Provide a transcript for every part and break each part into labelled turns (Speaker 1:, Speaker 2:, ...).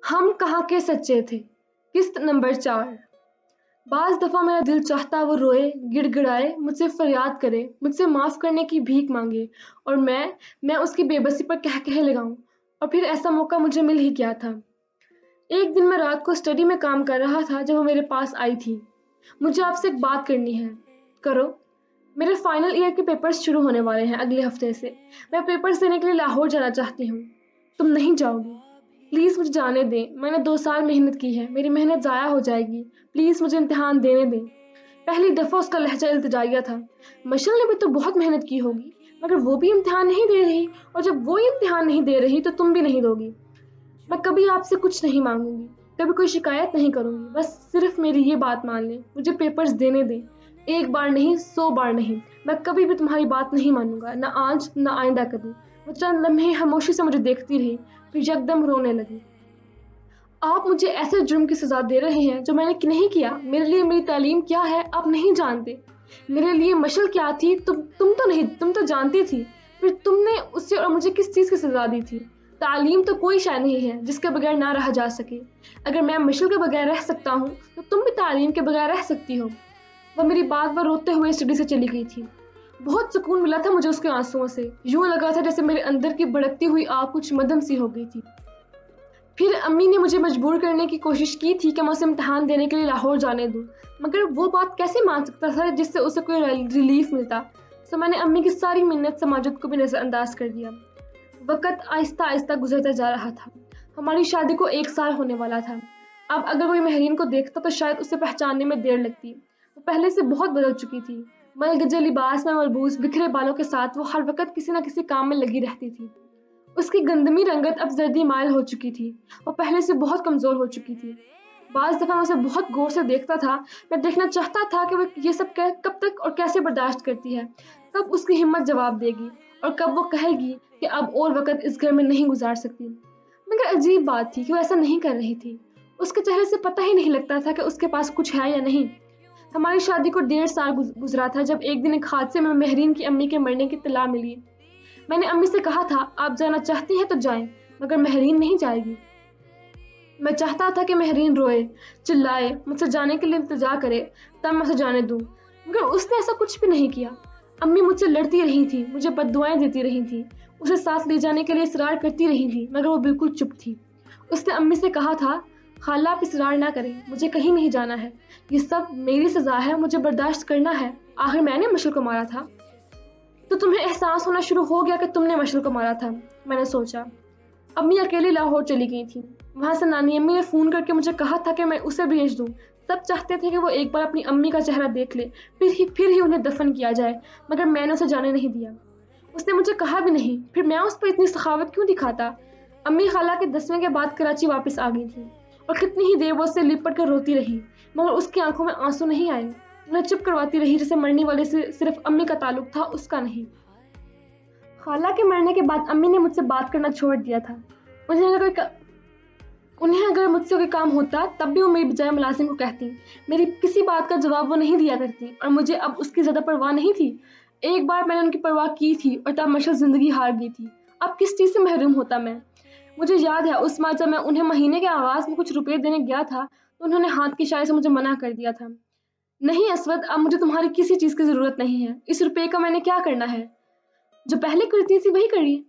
Speaker 1: ہم کہاں کے سچے تھے. قسط نمبر 4. بعض دفعہ میرا دل چاہتا وہ روئے، گڑ گڑائے، مجھ سے فریاد کرے، مجھ سے معاف کرنے کی بھیک مانگے، اور میں اس کی بے بسی پر کہہ لگاؤں. اور پھر ایسا موقع مجھے مل ہی گیا تھا. ایک دن میں رات کو اسٹڈی میں کام کر رہا تھا جب وہ میرے پاس آئی تھی. مجھے آپ سے ایک بات کرنی ہے. کرو. میرے فائنل ایئر کے پیپرز شروع ہونے والے ہیں اگلے ہفتے سے. میں پیپرز دینے کے لیے لاہور جانا چاہتی ہوں. تم نہیں جاؤ گی؟ پلیز مجھے جانے دیں. میں نے 2 سال محنت کی ہے، میری محنت ضائع ہو جائے گی. پلیز مجھے امتحان دینے دیں. پہلی دفعہ اس کا لہجہ التجائیہ تھا. مشل نے بھی تو بہت محنت کی ہوگی، مگر وہ بھی امتحان نہیں دے رہی، اور جب وہ امتحان نہیں دے رہی تو تم بھی نہیں دو گی. میں کبھی آپ سے کچھ نہیں مانگوں گی، کبھی کوئی شکایت نہیں کروں گی. بس صرف میری یہ بات مان لیں، مجھے پیپرز دینے دیں. 1 بار نہیں، 100 بار نہیں. میں کبھی بھی تمہاری بات نہیں مانوں گا، نہ آج نہ آئندہ کبھی. وہ چند لمحے خاموشی سے مجھے دیکھتی رہی، پھر یکدم رونے لگی. آپ مجھے ایسے جرم کی سزا دے رہے ہیں جو میں نے نہیں کیا. میرے لیے میری تعلیم کیا ہے آپ نہیں جانتے. میرے لیے مشل کیا تھی تم تو جانتی تھی. پھر تم نے اسے اور مجھے کس چیز کی سزا دی تھی؟ تعلیم تو کوئی شے نہیں ہے جس کے بغیر نہ رہا جا سکے. اگر میں مشل کے بغیر رہ سکتا ہوں تو تم بھی تعلیم کے بغیر رہ سکتی ہو. وہ میری بات پر روتے ہوئے اسٹڈی سے چلی گئی تھی. بہت سکون ملا تھا مجھے اس کے آنسوؤں سے. یوں لگا تھا جیسے میرے اندر کی بھڑکتی ہوئی آگ کچھ مدھم سی ہو گئی تھی. پھر امی نے مجھے مجبور کرنے کی کوشش کی تھی کہ میں اسے امتحان دینے کے لیے لاہور جانے دوں، مگر وہ بات کیسے مان سکتا تھا جس سے اسے کوئی ریلیف ملتا. سو میں نے امی کی ساری منت سماجت کو بھی نظر انداز کر دیا. وقت آہستہ آہستہ گزرتا جا رہا تھا. ہماری شادی کو 1 سال ہونے والا تھا. اب اگر کوئی مہرین کو دیکھتا تو شاید اسے پہچاننے میں دیر لگتی. وہ پہلے سے بہت بدل چکی تھی. ملگجے لباس میں ملبوس بکھرے بالوں کے ساتھ وہ ہر وقت کسی نہ کسی کام میں لگی رہتی تھی. اس کی گندمی رنگت اب زردی مائل ہو چکی تھی. وہ پہلے سے بہت کمزور ہو چکی تھی. بعض دفعہ میں اسے بہت غور سے دیکھتا تھا. میں دیکھنا چاہتا تھا کہ وہ یہ سب کب تک اور کیسے برداشت کرتی ہے، کب اس کی ہمت جواب دے گی، اور کب وہ کہے گی کہ اب اور وقت اس گھر میں نہیں گزار سکتی. مگر عجیب بات تھی کہ وہ ایسا نہیں کر رہی تھی. اس کے چہرے سے پتہ ہی نہیں لگتا تھا کہ اس کے پاس کچھ ہے یا نہیں. ہماری شادی کو 1.5 سال گزرا تھا جب ایک دن ایک حادثے میں مہرین کی امی کے مرنے کی اطلاع ملی. میں نے امی سے کہا تھا آپ جانا چاہتی ہیں تو جائیں، مگر مہرین نہیں جائے گی. میں چاہتا تھا کہ مہرین روئے، چلائے، مجھ سے جانے کے لیے التجا کرے تب میں اسے جانے دوں، مگر اس نے ایسا کچھ بھی نہیں کیا. امی مجھ سے لڑتی رہی تھی، مجھے بد دعائیں دیتی رہی تھی، اسے ساتھ لے جانے کے لیے اصرار کرتی رہی تھی، مگر وہ بالکل چپ تھی. اس نے امی سے کہا تھا خالہ آپ اصرار نہ کریں، مجھے کہیں نہیں جانا ہے، یہ سب میری سزا ہے، مجھے برداشت کرنا ہے. آخر میں نے مشل کو مارا تھا تو تمہیں احساس ہونا شروع ہو گیا کہ تم نے مشل کو مارا تھا. میں نے سوچا. امی اکیلی لاہور چلی گئی تھی. وہاں سے نانی امی نے فون کر کے مجھے کہا تھا کہ میں اسے بھیج دوں. سب چاہتے تھے کہ وہ ایک بار اپنی امی کا چہرہ دیکھ لے، پھر ہی انہیں دفن کیا جائے، مگر میں نے اسے جانے نہیں دیا. اس نے مجھے کہا بھی نہیں، پھر میں اس پر اتنی سخاوت کیوں دکھاتا. امی خالہ کے 10ویں کے بعد کراچی واپس آ گئی تھی، اور کتنی ہی دیر وہ اس سے لپٹ کر روتی رہی، مگر اس کی آنکھوں میں آنسو نہیں آئے. انہیں چپ کرواتی رہی جیسے مرنے والے سے صرف امی کا تعلق تھا، اس کا نہیں. خالہ کے مرنے کے بعد امی نے مجھ سے بات کرنا چھوڑ دیا تھا. انہیں اگر مجھ سے کوئی کام ہوتا تب بھی وہ میری بجائے ملازم کو کہتی. میری کسی بات کا جواب وہ نہیں دیا کرتی، اور مجھے اب اس کی زیادہ پرواہ نہیں تھی. ایک بار میں نے ان کی پرواہ کی تھی اور تب مشل زندگی ہار گئی تھی. اب کس چیز سے محروم ہوتا میں. مجھے یاد ہے اس ماہ جب میں انہیں مہینے کے آغاز میں کچھ روپے دینے گیا تھا تو انہوں نے ہاتھ کی اشارے سے مجھے منع کر دیا تھا. نہیں اسود، اب مجھے تمہاری کسی چیز کی ضرورت نہیں ہے. اس روپے کا میں نے کیا کرنا ہے؟ جو پہلے کرتی تھی وہی کری.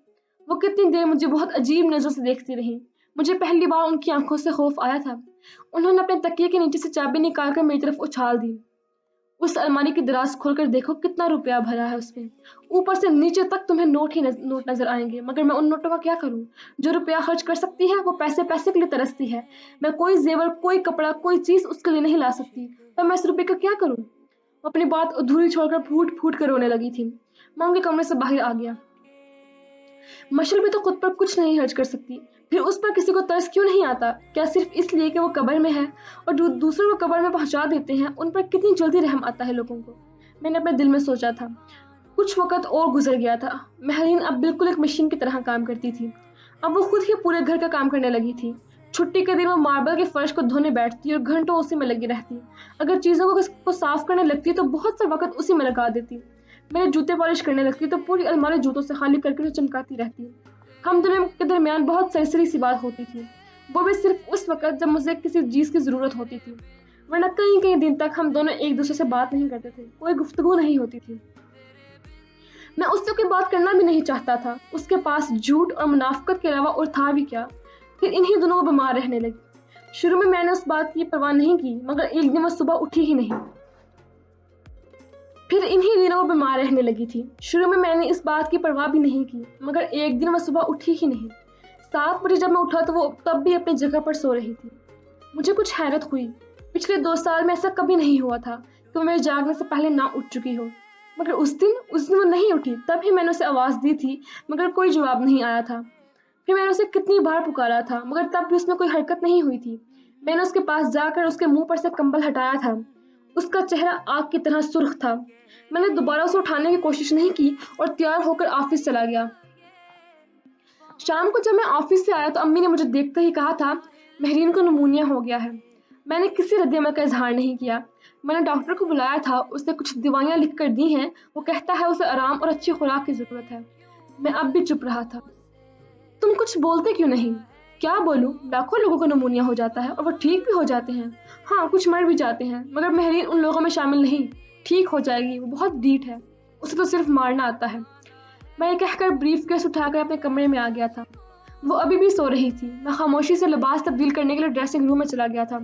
Speaker 1: وہ کتنی دیر مجھے بہت عجیب نظروں سے دیکھتی رہی. مجھے پہلی بار ان کی آنکھوں سے خوف آیا تھا. انہوں نے اپنے تکیے کے نیچے سے چابی نکال کر میری طرف اچھال دی. اس الماری کی دراز کھول کر دیکھو کتنا روپیہ بھرا ہے اس میں. اوپر سے نیچے تک تمہیں نوٹ نظر آئیں گے، مگر میں ان نوٹوں کا کیا کروں؟ جو روپیہ خرچ کر سکتی ہے وہ پیسے کے لیے ترستی ہے. میں کوئی زیور، کوئی کپڑا، کوئی چیز اس کے لیے نہیں لا سکتی. تو میں اس روپے کا کیا کروں؟ وہ اپنی بات ادھوری چھوڑ کر پھوٹ پھوٹ کر رونے لگی تھی. میں ان کے کمرے سے باہر آ گیا. مشل بھی تو خود پر کچھ نہیں خرچ کر سکتی، پھر اس پر کسی کو ترس کیوں نہیں آتا؟ کیا صرف اس لیے کہ وہ قبر میں ہے اور دوسروں کو قبر میں پہنچا دیتے ہیں؟ ان پر کتنی جلدی رحم آتا ہے لوگوں کو. میں نے اپنے دل میں سوچا تھا. کچھ وقت اور گزر گیا تھا. مہرین اب بالکل ایک مشین کی طرح کام کرتی تھی. اب وہ خود ہی پورے گھر کا کام کرنے لگی تھی. چھٹی کے دن وہ ماربل کے فرش کو دھونے بیٹھتی اور گھنٹوں اسی میں لگی رہتی. اگر چیزوں کو صاف کرنے لگتی تو بہت سا وقت اسی میں لگا دیتی. میرے جوتے پالش کرنے لگتی تو پوری الماری جوتوں سے خالی کر کے چمکاتی رہتی. ہم دونوں کے درمیان بہت سرسری سی بات ہوتی تھی. وہ بھی صرف اس وقت جب مجھے کسی چیز کی ضرورت ہوتی تھی، ورنہ کئی کئی دن تک ہم دونوں ایک دوسرے سے بات نہیں کرتے تھے، کوئی گفتگو نہیں ہوتی تھی۔ میں اس سے کوئی بات کرنا بھی نہیں چاہتا تھا، اس کے پاس جھوٹ اور منافقت کے علاوہ اور تھا بھی کیا۔ پھر انہی دنوں وہ بیمار رہنے لگی۔ شروع میں نے اس بات کی پرواہ نہیں کی، مگر ایک دن وہ صبح اٹھی ہی نہیں۔ پھر انہی دنوں وہ بیمار رہنے لگی تھی۔ شروع میں نے اس بات کی پرواہ بھی نہیں کی، مگر ایک دن وہ صبح اٹھی ہی نہیں۔ 7 بجے جب میں اٹھا تو وہ تب بھی اپنی جگہ پر سو رہی تھی۔ مجھے کچھ حیرت ہوئی، پچھلے 2 سال میں ایسا کبھی نہیں ہوا تھا کہ وہ میرے جاگنے سے پہلے نہ اٹھ چکی ہو، مگر اس دن وہ نہیں اٹھی۔ تب ہی میں نے اسے آواز دی تھی، مگر کوئی جواب نہیں آیا تھا۔ پھر میں نے اسے کتنی بار پکارا تھا، مگر تب بھی اس میں کوئی حرکت نہیں ہوئی تھی۔ میں نے اس کے پاس جا کر اس کے منہ پر سے کمبل ہٹایا تھا۔ اس کا چہرہ آگ کی طرح سرخ تھا۔ میں نے دوبارہ اسے اٹھانے کی کوشش نہیں کی اور تیار ہو کر آفس چلا گیا۔ شام کو جب میں آفس سے آیا تو امی نے مجھے دیکھتے ہی کہا تھا، مہرین کو نمونیا ہو گیا ہے۔ میں نے کسی رد عمل کا اظہار نہیں کیا۔ میں نے ڈاکٹر کو بلایا تھا، اس نے کچھ دوائیاں لکھ کر دی ہیں، وہ کہتا ہے اسے آرام اور اچھی خوراک کی ضرورت ہے۔ میں اب بھی چپ رہا تھا۔ تم کچھ بولتے کیوں نہیں؟ کیا بولوں؟ لاکھوں لوگوں کو نمونیا ہو جاتا ہے اور وہ ٹھیک بھی ہو جاتے ہیں۔ ہاں، کچھ مر بھی جاتے ہیں، مگر مہرین ان لوگوں میں شامل نہیں۔ ٹھیک ہو جائے گی، وہ بہت ڈھیٹ ہے، اسے تو صرف مارنا آتا ہے۔ میں یہ کہہ کر بریف کیس اٹھا کر اپنے کمرے میں آ گیا تھا۔ وہ ابھی بھی سو رہی تھی۔ میں خاموشی سے لباس تبدیل کرنے کے لیے ڈریسنگ روم میں چلا گیا تھا۔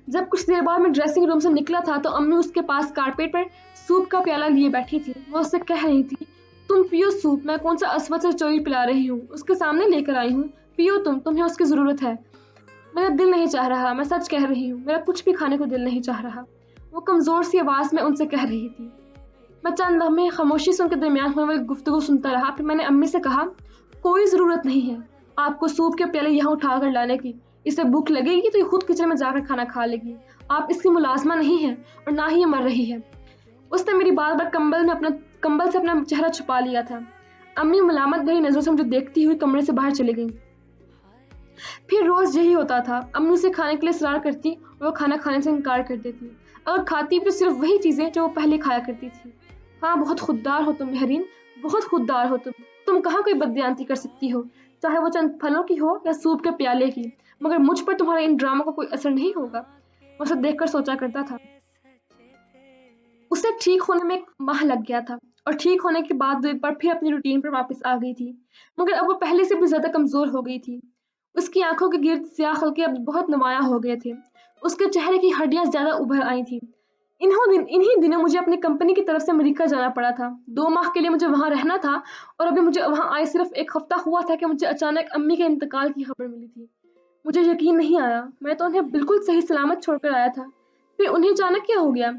Speaker 1: جب کچھ دیر بعد میں ڈریسنگ روم سے نکلا تھا تو امی اس کے پاس کارپیٹ پر سوپ کا پیالہ لیے بیٹھی تھی۔ وہ اس سے کہہ رہی تھی، تم پیو سوپ، میں کون سا اسود سے چوری پلا رہی ہوں، اس کے سامنے لے کر آئی ہوں، پیو تمہیں اس کی ضرورت ہے۔ میرا دل نہیں چاہ رہا، میں سچ کہہ رہی ہوں، میرا کچھ بھی کھانے کو دل نہیں چاہ رہا، وہ کمزور سی آواز میں ان سے کہہ رہی تھی۔ میں چند لمحے خاموشی سے ان کے درمیان ہونے والی گفتگو سنتا رہا۔ پھر میں نے امی سے کہا، کوئی ضرورت نہیں ہے آپ کو سوپ کے پیالے یہاں اٹھا کر لانے کی، اسے بھوک لگے گی تو یہ خود کچن میں جا کر کھانا کھا لے گی، آپ اس کی ملازمہ نہیں ہیں اور نہ ہی یہ مر رہی ہے۔ اس نے میری بار بار کمبل سے اپنا چہرہ چھپا لیا تھا۔ امی ملامت بھری نظروں سے مجھے دیکھتی ہوئی کمرے سے باہر چلی گئی۔ پھر روز یہی ہوتا تھا، امی اسے کھانے کے لیے اصرار کرتی اور وہ کھانا کھانے سے انکار کر دیتی، اگر کھاتی بھی تو صرف وہی چیزیں جو وہ پہلے کھایا کرتی تھی۔ ہاں، بہت خوددار ہو تم مہرین، بہت خوددار ہو تم کہاں کوئی بددیانتی کر سکتی ہو، چاہے وہ چند پھلوں کی ہو یا سوپ کے پیالے کی، مگر مجھ پر تمہارے ان ڈراموں کا کوئی اثر نہیں ہوگا۔ میں اسے دیکھ کر سوچا کرتا تھا۔ اسے ٹھیک ہونے میں 1 ماہ لگ گیا تھا اور ٹھیک ہونے کے بعد وہ ایک بار پھر اپنی روٹین پر واپس آ گئی تھی، مگر اب وہ پہلے سے بھی زیادہ کمزور ہو گئی تھی۔ اس کی آنکھوں کے گرد سیاہ حلقے اب بہت نمایاں ہو گئے تھے، اس کے چہرے کی ہڈیاں زیادہ ابھر آئی تھیں۔ انہی دنوں مجھے اپنی کمپنی کی طرف سے امریکہ جانا پڑا تھا۔ 2 ماہ کے لیے مجھے وہاں رہنا تھا اور ابھی مجھے وہاں آئے صرف 1 ہفتہ ہوا تھا کہ مجھے اچانک امی کے انتقال کی خبر ملی تھی۔ مجھے یقین نہیں آیا، میں تو انہیں بالکل صحیح سلامت چھوڑ کر آیا تھا، پھر انہیں اچانک کیا ہو گیا؟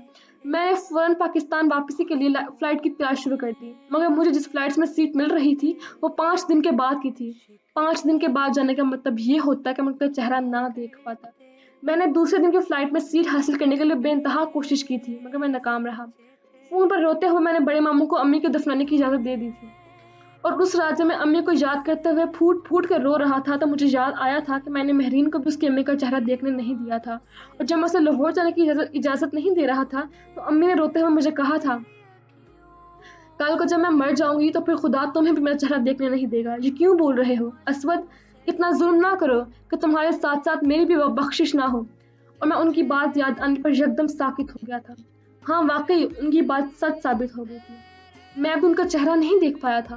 Speaker 1: میں نے فوراً پاکستان واپسی کے لیے فلائٹ کی تلاش شروع کر دی، مگر مجھے جس فلائٹ میں سیٹ مل رہی تھی وہ 5 دن کے بعد کی تھی۔ 5 دن کے بعد جانے کا مطلب یہ ہوتا کہ میں ان کا چہرہ نہ دیکھ پاتا۔ میں نے دوسرے دن کی فلائٹ میں سیٹ حاصل کرنے کے لیے بے انتہا کوشش کی تھی، مگر میں ناکام رہا۔ فون پر روتے ہوئے میں نے بڑے ماموں کو امی کے دفنانے کی اجازت دے دی تھی، اور اس رات جب میں امی کو یاد کرتے ہوئے پھوٹ پھوٹ کر رو رہا تھا تو مجھے یاد آیا تھا کہ میں نے مہرین کو بھی اس کی امی کا چہرہ دیکھنے نہیں دیا تھا، اور جب میں اسے لاہور جانے کی اجازت نہیں دے رہا تھا تو امی نے روتے ہوئے مجھے کہا تھا، کل کو جب میں مر جاؤں گی تو پھر خدا تمہیں بھی میرا چہرہ دیکھنے نہیں دے گا۔ یہ کیوں بول رہے ہو اسود؟ اتنا ظلم نہ کرو کہ تمہارے ساتھ ساتھ میری بھی وہ بخشش نہ ہو۔ اور میں ان کی بات یاد آنے پر یکدم ساکت ہو گیا تھا۔ ہاں، واقعی ان کی بات سچ ثابت ہو گئی تھی، میں اب ان کا چہرہ نہیں دیکھ پایا تھا۔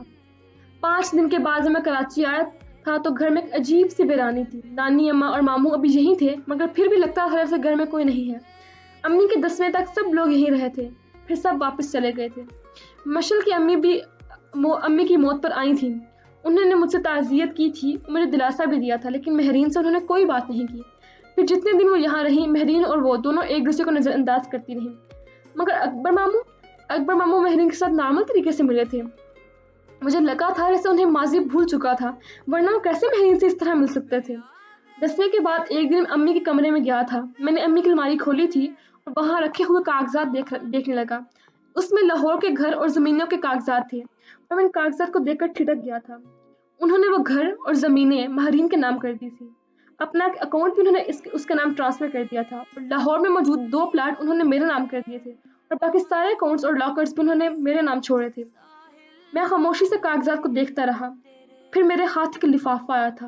Speaker 1: 5 دن کے بعد جب میں کراچی آیا تھا تو گھر میں ایک عجیب سی ویرانی تھی۔ نانی، اماں اور ماموں ابھی یہیں تھے، مگر پھر بھی لگتا تھا جیسے گھر میں کوئی نہیں ہے۔ امی کے 10ویں تک سب لوگ یہیں رہے تھے، پھر سب واپس چلے گئے تھے۔ مشل کی امی بھی امی کی موت پر آئی تھیں۔ انہوں نے مجھ سے تعزیت کی تھی، مجھے دلاسا بھی دیا تھا، لیکن مہرین سے انہوں نے کوئی بات نہیں کی۔ پھر جتنے دن وہ یہاں رہیں، مہرین اور وہ دونوں ایک دوسرے کو نظر انداز کرتی رہیں، مگر اکبر ماموں مہرین کے ساتھ نارمل طریقے سے ملے تھے۔ مجھے لگا تھا جیسے انہیں ماضی بھول چکا تھا، ورنہ وہ کیسے مہرین سے اس طرح مل سکتے تھے۔ 10ویں کے بعد ایک دن امی کے کمرے میں گیا تھا۔ میں نے امی کی الماری کھولی تھی اور وہاں رکھے ہوئے کاغذات دیکھنے لگا۔ اس میں لاہور کے گھر اور زمینوں کے کاغذات تھے، اور میں ان کاغذات کو دیکھ کر ٹھٹک گیا تھا۔ انہوں نے وہ گھر اور زمینیں مہرین کے نام کر دی تھی، اپنا اکاؤنٹ بھی انہوں نے اس کا نام ٹرانسفر کر دیا تھا، اور لاہور میں موجود 2 پلاٹ انہوں نے میرے نام کر دیے تھے، اور باقی سارے اکاؤنٹس اور لاکرز بھی انہوں نے میرے نام چھوڑے تھے۔ میں خاموشی سے کاغذات کو دیکھتا رہا، پھر میرے ہاتھ کے لفافہ آیا تھا۔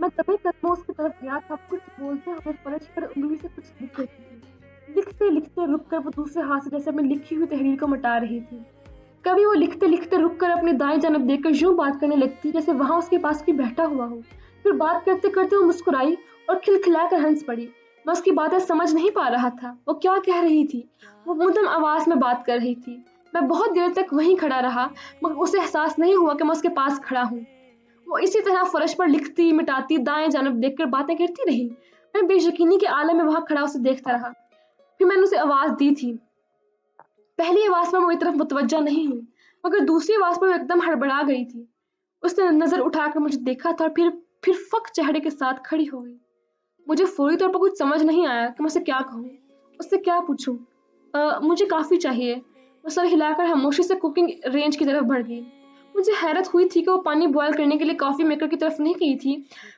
Speaker 1: میں دبے قدموں اس کی طرف گیا تھا، کچھ بولتے ہوئے فرش پر انگلی سے کچھ لکھ رہی تھی۔ لکھتے لکھتے رک کر وہ دوسرے ہاتھ سے جیسے اپنی لکھی ہوئی تحریر کو مٹا رہی تھی۔ کبھی وہ لکھتے لکھتے رک کر اپنی دائیں جانب دیکھ کر یوں بات کرنے لگتی جیسے وہاں اس کے پاس کوئی بیٹھا ہوا ہو۔ پھر بات کرتے کرتے وہ مسکرائی اور کھلکھلا کر ہنس پڑی۔ میں اس کی باتیں سمجھ نہیں پا رہا تھا، وہ کیا کہہ رہی تھی۔ وہ مدھم آواز میں بات کر رہی تھی۔ میں بہت دیر تک وہیں کھڑا رہا، مگر اسے احساس نہیں ہوا کہ میں اس کے پاس کھڑا ہوں۔ وہ اسی طرح فرش پر لکھتی مٹاتی دائیں جانب دیکھ کر باتیں کرتی رہی۔ میں بے یقینی کے عالم میں وہاں کھڑا اسے دیکھتا رہا۔ پھر میں نے اسے آواز دی تھی۔ پہلی آواز پر میری طرف متوجہ نہیں ہوئی، مگر دوسری آواز پر وہ ایک دم ہڑبڑا گئی تھی۔ اس نے نظر اٹھا کر مجھے دیکھا تھا اور پھر فک چہرے کے ساتھ کھڑی ہو گئی۔ مجھے فوری طور پر کچھ سمجھ نہیں آیا کہ میں اسے کیا کہوں، اس سے کیا پوچھوں۔ مجھے کافی چاہیے۔ وہ سر ہلا کر خاموشی سے کوکنگ رینج کی طرف بڑھ گئی۔ مجھے حیرت ہوئی تھی کہ وہ پانی بوائل کرنے کے لیے کافی میکر کی طرف نہیں گئی تھی۔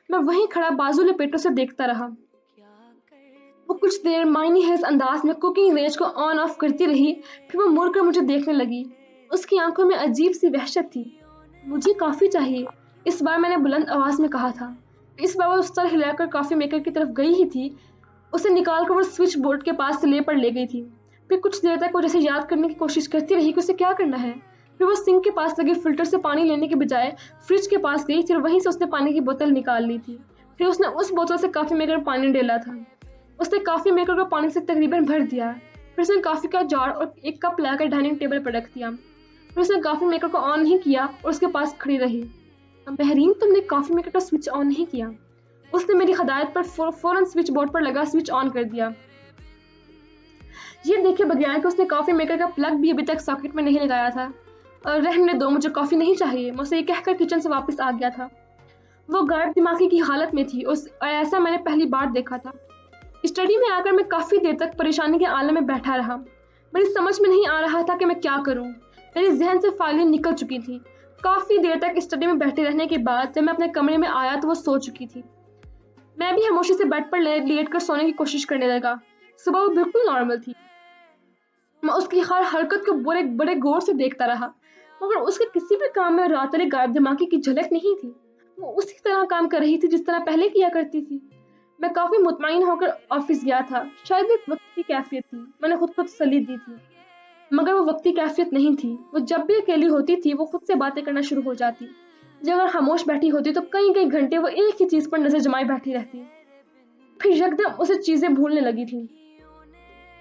Speaker 1: میں وہیں کھڑا بازو لپیٹوں سے دیکھتا رہا۔ وہ کچھ دیر معنی خیز انداز میں کوکنگ رینج کو آن آف کرتی رہی، پھر وہ مڑ کر مجھے دیکھنے لگی۔ اس کی آنکھوں میں عجیب سی وحشت تھی۔ مجھے کافی چاہیے، اس بار میں نے بلند آواز میں کہا تھا۔ اس بار وہ سر ہلا کر کافی میکر کی طرف گئی ہی تھی، اسے نکال کر وہ سوئچ بورڈ کے پاس سے لے گئی تھی۔ پھر کچھ دیر تک وہ جیسے یاد کرنے کی کوشش کرتی رہی کہ اسے کیا کرنا ہے۔ پھر وہ سنک کے پاس لگے فلٹر سے پانی لینے کے بجائے فریج کے پاس گئی، پھر وہیں سے اس نے پانی کی بوتل نکال لی تھی۔ پھر اس نے اس بوتل سے کافی میکر میں پانی ڈالا تھا۔ اس نے کافی میکر کو پانی سے تقریباً بھر دیا۔ پھر اس نے کافی کا جار اور ایک کپ لا کر ڈائننگ ٹیبل پر رکھ دیا۔ پھر اس نے کافی میکر کو آن نہیں کیا اور اس کے پاس کھڑی رہی۔ بہرین، تم نے کافی میکر کا سوئچ آن نہیں کیا۔ اس نے میری ہدایت پر فوراً سوئچ بورڈ پر لگا سوئچ آن کر دیا۔ یہ دیکھے بغیر کہ اس نے کافی میکر کا پلگ بھی ابھی تک ساکٹ میں نہیں لگایا تھا۔ رہنے دو، مجھے کافی نہیں چاہیے، میں اسے یہ کہہ کر کچن سے واپس آ گیا تھا۔ وہ غائب دماغی کی حالت میں تھی اور ایسا میں نے پہلی بار دیکھا تھا۔ اسٹڈی میں آ کر میں کافی دیر تک پریشانی کے عالم میں بیٹھا رہا۔ میری سمجھ میں نہیں آ رہا تھا کہ میں کیا کروں۔ میری ذہن سے فائلیں نکل چکی تھیں۔ کافی دیر تک اسٹڈی میں بیٹھے رہنے کے بعد جب میں اپنے کمرے میں آیا تو وہ سو چکی تھی۔ میں بھی خاموشی سے بیڈ پر لیٹ کر سونے کی کوشش کرنے لگا۔ صبح وہ بالکل نارمل تھی۔ میں اس کی ہر حرکت کو بڑے غور سے دیکھتا رہا، مگر اس کے کسی بھی کام میں رات والی غائب دماغی کی جھلک نہیں تھی۔ وہ اسی طرح کام کر رہی تھی جس طرح پہلے کیا کرتی تھی۔ میں کافی مطمئن ہو کر آفس گیا تھا۔ شاید ایک وقتی کیفیت تھی، میں نے خود کو تسلی دی تھی، مگر وہ وقتی کیفیت نہیں تھی۔ وہ جب بھی اکیلی ہوتی تھی وہ خود سے باتیں کرنا شروع ہو جاتی۔ جب اگر خاموش بیٹھی ہوتی تو کئی گھنٹے وہ ایک ہی چیز پر نظر جمائے بیٹھی رہتی، پھر یکدم اسے چیزیں بھولنے لگی تھی۔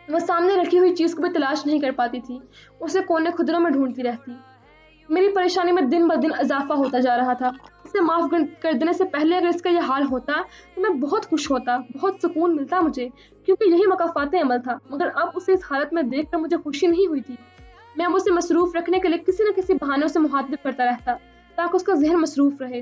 Speaker 1: وہ سامنے رکھی ہوئی چیز کو بھی تلاش نہیں کر پاتی تھی، اسے کونے خدروں میں ڈھونڈتی رہتی۔ میری پریشانی میں دن بدن اضافہ ہوتا جا رہا تھا۔ اسے معاف کر دینے سے پہلے اگر اس کا یہ حال ہوتا تو میں بہت خوش ہوتا، بہت سکون ملتا مجھے، کیونکہ یہی مکافات عمل تھا۔ مگر اب اسے اس حالت میں دیکھ کر مجھے خوشی نہیں ہوئی تھی۔ میں اب اسے مصروف رکھنے کے لیے کسی نہ کسی بہانے اسے مخاطب کرتا رہتا تاکہ اس کا ذہن مصروف رہے۔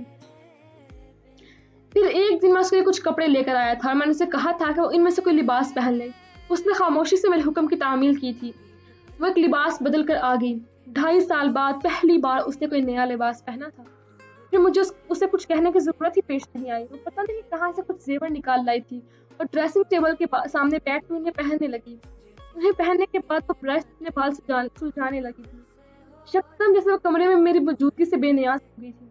Speaker 1: پھر ایک دن میں اس کے لیے کچھ کپڑے لے کر آیا تھا اور میں نے اسے کہا تھا کہ وہ ان میں سے کوئی لباس پہن لے۔ اس نے خاموشی سے میرے حکم کی تعمیل کی تھی۔ وہ ایک لباس بدل کر آ گئی۔ 2.5 سال بعد پہلی بار اس نے کوئی نیا لباس پہنا تھا۔ پھر مجھے اسے کچھ کہنے کی ضرورت ہی پیش نہیں آئی۔ وہ پتہ نہیں کہاں سے کچھ زیور نکال لائی تھی اور ڈریسنگ ٹیبل کے سامنے بیٹھ کر انہیں پہننے لگی۔ انہیں پہننے کے بعد وہ برش اپنے بال سلجھانے لگی تھی، شکم جیسے وہ کمرے میں میری موجودگی سے بے نیاز ہو گئی تھی۔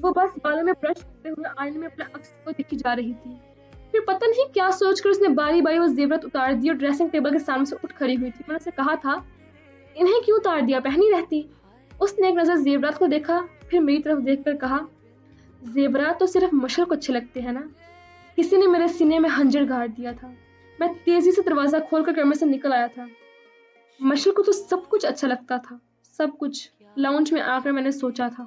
Speaker 1: وہ بس بالوں میں برش کرتے ہوئے آئینے میں اپنے عکس کو دیکھی جا رہی تھی۔ پھر پتہ نہیں کیا سوچ کر اس نے باری باری وہ زیورات اتار دی اور ڈریسنگ ٹیبل کے سامنے سے اٹھ کھڑی ہوئی تھی۔ میں نے اسے کہا تھا، انہیں کیوں اتار دیا، پہنی رہتی۔ اس نے ایک نظر زیورات کو دیکھا، پھر میری طرف دیکھ کر کہا، زیورات تو صرف مشر کو اچھے لگتے ہیں نا۔ کسی نے میرے سینے میں خنجر گاڑ دیا تھا۔ میں تیزی سے دروازہ کھول کر کمرے سے نکل آیا تھا۔ مشر کو تو سب کچھ اچھا لگتا تھا، سب کچھ۔ لاؤنج میں آ کر میں نے سوچا تھا۔